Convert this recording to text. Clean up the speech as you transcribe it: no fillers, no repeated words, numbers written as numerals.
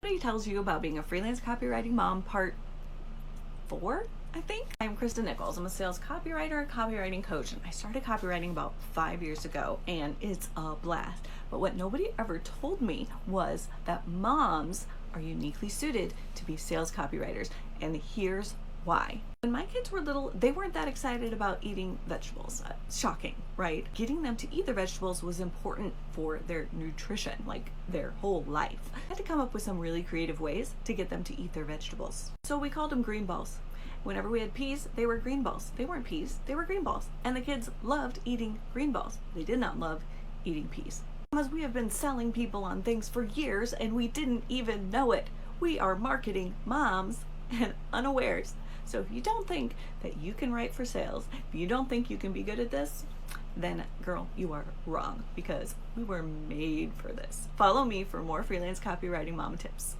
Nobody tells you about being a freelance copywriting mom, part 4, I think. I'm Christa Nichols. I'm a sales copywriter, copywriting coach, and I started copywriting about 5 years ago, and it's a blast. But what nobody ever told me was that moms are uniquely suited to be sales copywriters, and here's why. When my kids were little, they weren't that excited about eating vegetables. Shocking, right? Getting them to eat their vegetables was important for their nutrition, like their whole life. I had to come up with some really creative ways to get them to eat their vegetables. So we called them green balls. Whenever we had peas, they were green balls. They weren't peas, they were green balls. And the kids loved eating green balls. They did not love eating peas. Because we have been selling people on things for years and we didn't even know it. We are marketing moms and unawares. So if you don't think that you can write for sales, if you don't think you can be good at this, then girl, you are wrong, because we were made for this. Follow me for more freelance copywriting mom tips.